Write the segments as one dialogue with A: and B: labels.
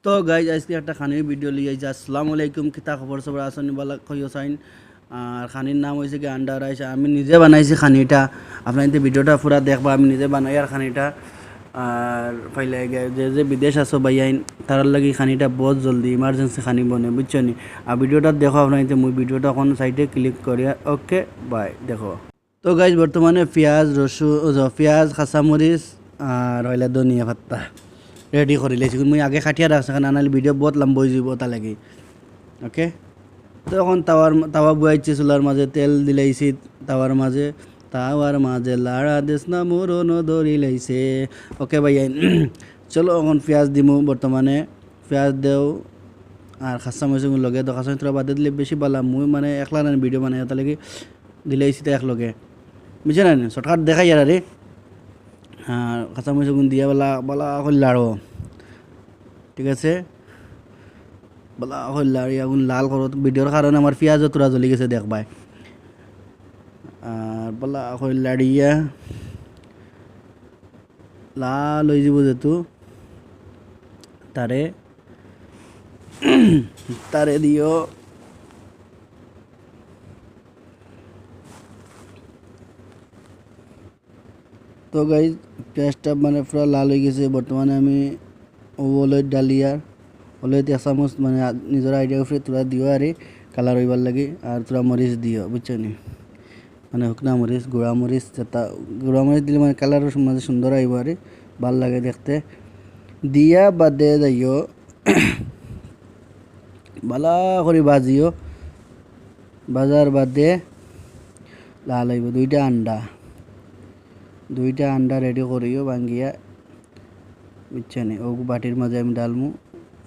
A: তো গাইজ আজকে একটা খানির ভিডিও লিয়ে আইছি। আসসালামু আলাইকুম, কিতা খবর সবার আসনি বালা কইও চাইন। আর খানির নাম হয়েছে কি আন্ডা রাইস। আমি নিজে বানাইছি খানিটা, আপনার কিন্তু ভিডিওটা পুরা দেখবা। আমি নিজে বানাই আর খানিটা। আর ফাইলে যে যে বিদেশ আছো ভাইয়াইন তার লাগি খানিটা বহুত জলদি ইমার্জেন্সি খানি বনে, বুঝছো নি। আর ভিডিওটা দেখো আপনার মুই ভিডিওটা কোন সাইডে ক্লিক করিয়া ওকে বাই দেখো। তো গাইজ বর্তমানে পেঁয়াজ রসুন পেঁয়াজ কাঁচামরিচ আর হইলে ধনিয়া পাত্তা রেডি করে লেছি। মুই আগে খাটিয়া রাখছি কারণ আনালে ভিডিও বহুত লম্বা হয়ে যাব তা লাগি। ওকে, তো এখন তাওয়া বয়াইছি চুলার মাঝে, তেল দিলাইছি তাওয়ার মাঝে লাড়া দেশ না মোরন ধরি লাইছে। ওকে ভাই চলো এখন পেঁয়াজ দিমু। বর্তমানে পেঁয়াজ দেও আর খাসা মরিচ লগে তো খাসা মরিচ বাদে দিলে বেশি ভালো। মুই মানে একলা না ভিডিও বানাই তা লাগি দিলাইছি তো একলগে, বুঝছে না শর্টকাট দেখাই আর রে। হ্যাঁ, খাসা মরিচ দিয়া বলা বলা করে লাড়ো, ঠিক আছে। বলা হইল আর আগুন লাল করো ভিডিওর কারণে আমার পেঁয়াজও তোরা জ্বলি গেছে দেখবাই। আর বলা হইল লাড়িয়া লাল হয়ে যাব যেহেতু তারে তারে দিও। তো গাই পেঁয়াজটা মানে পুরা লাল হয়ে গেছে। বর্তমানে আমি ওলই ডালিয়ার ওলই এক চামচ মানে নিজের আইডিয়া উপরে তোরা দিও আর কালার হইবার লাগে। আর তোরা মরিচ দিও, বুঝছো নি, মানে শুকনা মরিচ গুঁড়া মরিচ যেটা গুঁড়া মরিচ দিলে মানে কালারের মাঝে সুন্দর আইব আর ভাল লাগে দেখতে। দিয়া বাদে যাইও ভালা করে ভাজিও। ভাজার বাদে লাল হইব। দুইটা আন্ডা রেডি করিও ভাঙ্গিয়া, বুঝছো নি। ও বাটির মাঝে আমি ডালমু,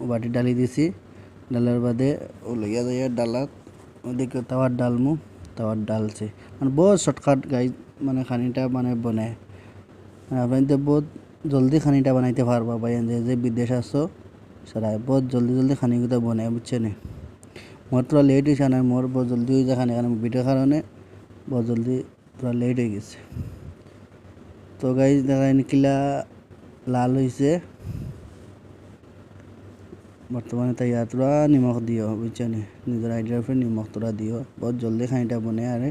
A: ও বাটি ডালি দিছি। ডালার বাদে ও লইয়া যাইয়া ডালাত ওদিকে তাওয়ার ডালছে। মানে বহুত শর্টকাট গাই মানে খানিটা মানে বনে। আপনি তো বহুত জলদি খানিটা বানাইতে পারবা ভাই। যে বিদেশ আসো সারা বহুত জলদি খানিগুলো বনে, বুঝছে নি। মোর তোরা লেট হয়েছে না, মোর বহুত জলদি হয়ে যায় খানি, কারণ ভিডিওর কারণে বহুত জলদি তোরা লেট হয়ে গেছে। তো গাই দেখা কিলা লাল হয়েছে। বর্তমানে তাই তোরা নিমখ দিও, বুঝছো নি। নিজের আইডিয়ার উপরে নিমখ তোরা দিও। বহুত জলদি খানিটা বনে আরে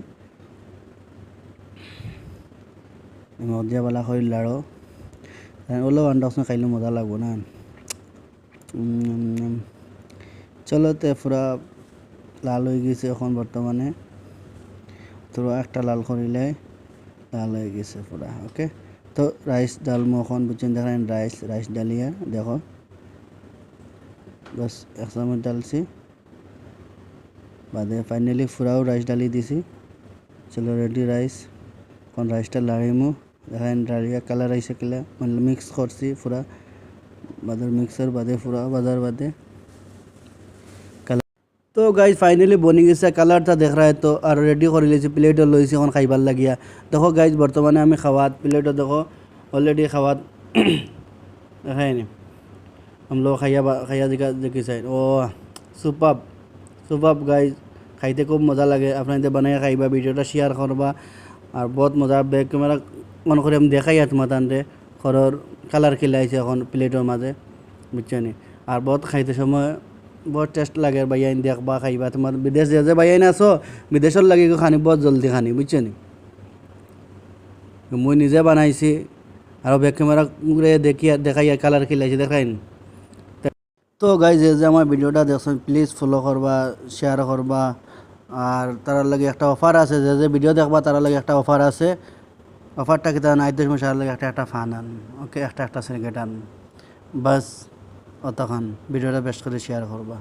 A: নিমখ দিয়া বেলা করে লাড়ো। ওলেও আন্ডা খাইলে মজা লাগবো না। চলো তে পুরা লাল হয়ে গেছে এখন। বর্তমানে তোরা একটা লাল করিলে লাল হয়ে গেছে পুরা। ওকে, তো রাইস ডালমো এখন, বুঝছেন। দেখেন রাইস ডালিয়া দেখো, বাস এক চামচ ডালছি বাদে ফাইনালি পুরাও রাইস ডালি দিছি। চলো রেডি রাইস। এখন রাইসটা লাড়িমু। দেখেন ডালিয়া কালার আইসে কিলা মানে মিক্স করছি পুরা বাজার মিক্সার বাদে পুরা বাজার বাদে। তো গাইজ ফাইনালি বনি গেছে, কালারটা দেখ রা তো। আর রেডি করে লিয়েছি, প্লেটও লইছি এখন খাইবার লাগিয়া। দেখো গাইজ বর্তমানে আমি খাওয়াত প্লেটও দেখো অলরেডি খাওয়াত দেখায়নি। আমলো খাইয়া দেখি চাই। ও সুপাব গাইজ, খাইতে খুব মজা লাগে। আপনাদের বানাই খাইবা, ভিডিওটা শেয়ার করবা। আর বহুত মজা ব্যাক ক্যামেরা মনে করে আমি দেখাই তোমার তানতে ঘরের কালার খিলাইছে এখন প্লেটের মাঝে, বুঝছো নি। আর বহুত খাইতে সময় বহুত টেস্ট লাগে বাইয়াইন দেখবা খাইবা। তোমার বিদেশ যে বাইয়াইন আছো বিদেশের লাগে খানি বহুত জলদি খানি, বুঝছো নি। মই নিজে বানাইছি আর ব্যাক ক্যামেরা দেখাই কালার খিলাইছি দেখাইন। তো গাইজ যে আমার ভিডিওটা দেখছেন প্লিজ ফলো করবা, শেয়ার করবা। আর তার লাগে একটা অফার আছে, যে ভিডিও দেখবা তার লাগে একটা অফার আছে। অফারটা কি তার নাইট মশার লাগে একটা ফান আন, ওকে, একটা সিগারেট আন, বাস অতক্ষণ। ভিডিওটা বেশ করে শেয়ার করবা।